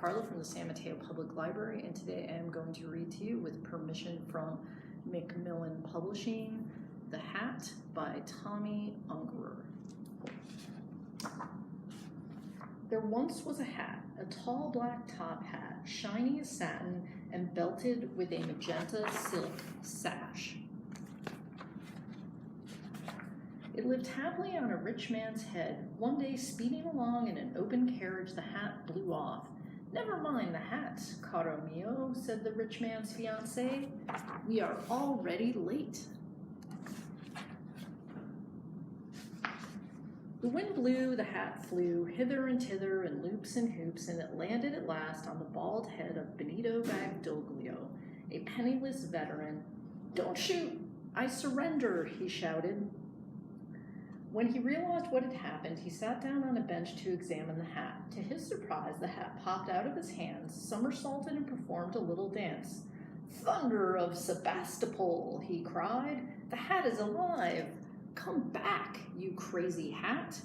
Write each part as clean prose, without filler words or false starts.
Carla from the San Mateo Public Library, and today I am going to read to you, with permission from Macmillan Publishing, The Hat by Tomi Ungerer. There once was a hat, a tall black top hat, shiny as satin and belted with a magenta silk sash. It lived happily on a rich man's head. One day, speeding along in an open carriage, the hat blew off. "Never mind the hat, caro mio," said the rich man's fiancée. "We are already late." The wind blew, the hat flew, hither and thither in loops and hoops, and it landed at last on the bald head of Benito Bagdoglio, a penniless veteran. "Don't shoot! I surrender!" he shouted. When he realized what had happened, he sat down on a bench to examine the hat. To his surprise, the hat popped out of his hands, somersaulted, and performed a little dance. "Thunder of Sebastopol!" he cried. "The hat is alive! Come back, you crazy hat!"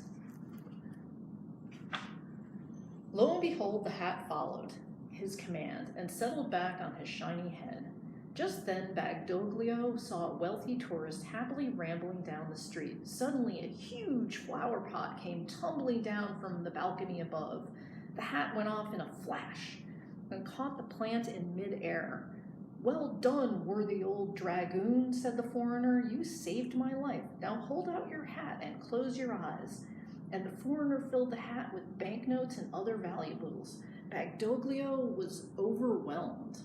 Lo and behold, the hat followed his command and settled back on his shiny head. Just then, Bagdoglio saw a wealthy tourist happily rambling down the street. Suddenly, a huge flower pot came tumbling down from the balcony above. The hat went off in a flash and caught the plant in mid-air. "Well done, worthy old dragoon," said the foreigner. "You saved my life. Now hold out your hat and close your eyes." And the foreigner filled the hat with banknotes and other valuables. Bagdoglio was overwhelmed.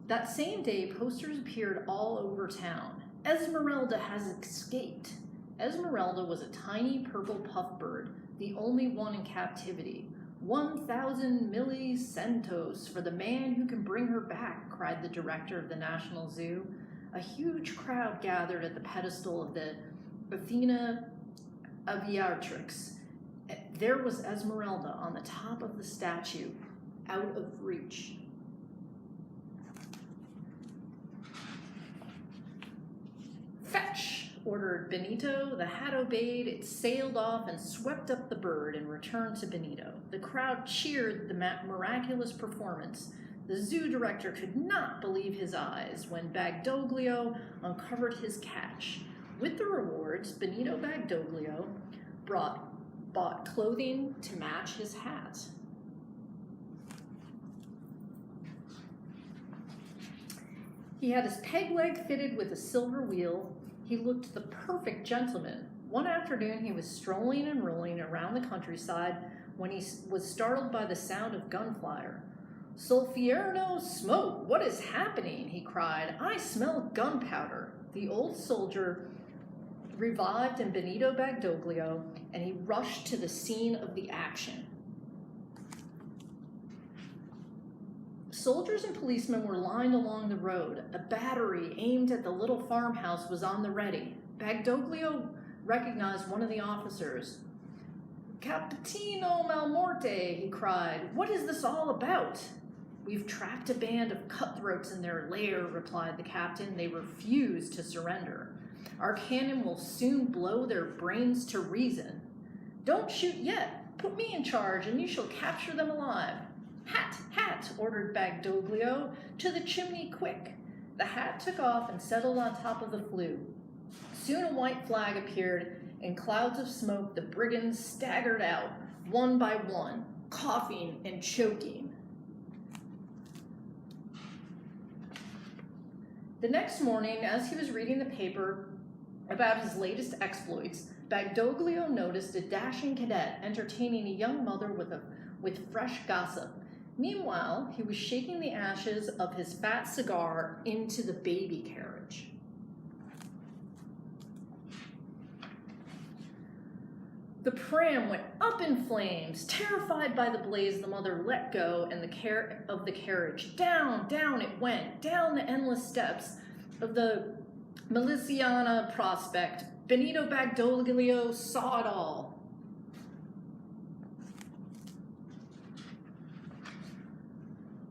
That same day, posters appeared all over town. "Esmeralda has escaped." Esmeralda was a tiny purple puff bird, the only one in captivity. 1,000 milli-centos for the man who can bring her back," cried the director of the National Zoo. A huge crowd gathered at the pedestal of the Athena Aviatrix. There was Esmeralda on the top of the statue, out of reach. "Fetch!" ordered Benito. The hat obeyed. It sailed off and swept up the bird and returned to Benito. The crowd cheered the miraculous performance. The zoo director could not believe his eyes when Bagdoglio uncovered his catch. With the rewards, Benito Bagdoglio bought clothing to match his hat. He had his peg leg fitted with a silver wheel. He looked the perfect gentleman. One afternoon, he was strolling and rolling around the countryside when he was startled by the sound of gunfire. "Sulfierno smoke! What is happening?" he cried. "I smell gunpowder." The old soldier revived in Benito Bagdoglio, and he rushed to the scene of the action. Soldiers and policemen were lined along the road. A battery aimed at the little farmhouse was on the ready. Bagdoglio recognized one of the officers. "Capitano Malmorte," he cried. "What is this all about?" "We've trapped a band of cutthroats in their lair," replied the captain. "They refuse to surrender. Our cannon will soon blow their brains to reason." "Don't shoot yet. Put me in charge and you shall capture them alive." "Hat, hat," ordered Bagdoglio. "To the chimney, quick." The hat took off and settled on top of the flue. Soon a white flag appeared. In clouds of smoke, the brigands staggered out, one by one, coughing and choking. The next morning, as he was reading the paper about his latest exploits, Bagdoglio noticed a dashing cadet entertaining a young mother with fresh gossip. Meanwhile, he was shaking the ashes of his fat cigar into the baby carriage. The pram went up in flames. Terrified by the blaze, the mother let go and the carriage. Down, down it went, down the endless steps of the Miliciana Prospect. Benito Bagdoglio saw it all.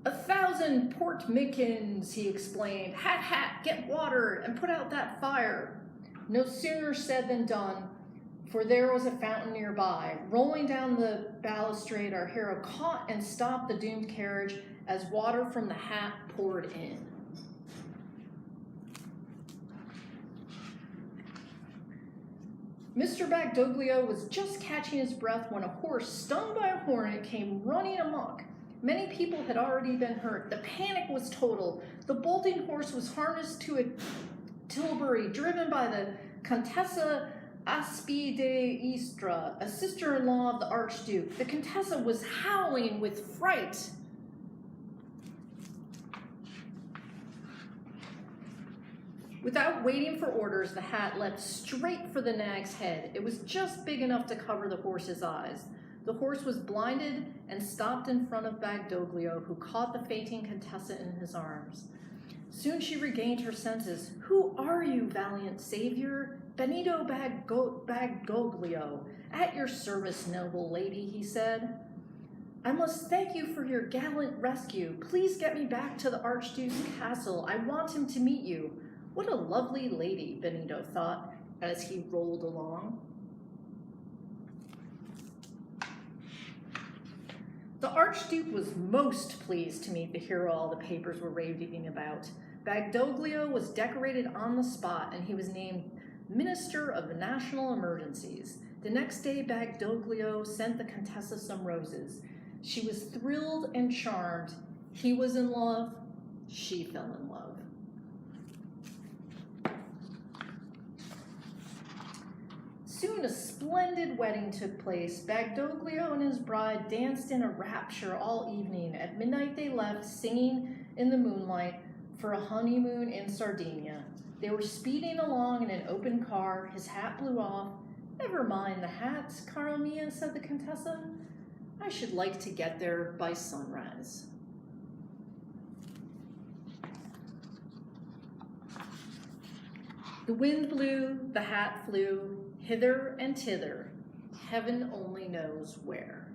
"1,000 Port Mickens," he exclaimed. "Hat, hat, get water and put out that fire." No sooner said than done. for there was a fountain nearby. Rolling down the balustrade, our hero caught and stopped the doomed carriage as water from the hat poured in. Mr. Bagdoglio was just catching his breath when a horse, stung by a hornet, came running amok. Many people had already been hurt. The panic was total. The bolting horse was harnessed to a tilbury driven by the Contessa Aspi de Istra, a sister-in-law of the Archduke. The Contessa was howling with fright. Without waiting for orders, the hat leapt straight for the nag's head. It was just big enough to cover the horse's eyes. The horse was blinded and stopped in front of Bagdoglio, who caught the fainting Contessa in his arms. Soon she regained her senses. "Who are you, valiant savior?" "Benito Bagdoglio, at your service, noble lady," he said. "I must thank you for your gallant rescue. Please get me back to the Archduke's castle. I want him to meet you." What a lovely lady, Benito thought as he rolled along. The Archduke was most pleased to meet the hero all the papers were raving about. Bagdoglio was decorated on the spot, and he was named Minister of National Emergencies. The next day, Bagdoglio sent the Contessa some roses. She was thrilled and charmed. He was in love. She fell in love. Soon a splendid wedding took place. Bagdoglio and his bride danced in a rapture all evening. At midnight they left, singing in the moonlight, for a honeymoon in Sardinia. They were speeding along in an open car. His hat blew off. "Never mind the hat, cara mia," said the Contessa. "I should like to get there by sunrise." The wind blew, the hat flew, hither and thither, heaven only knows where.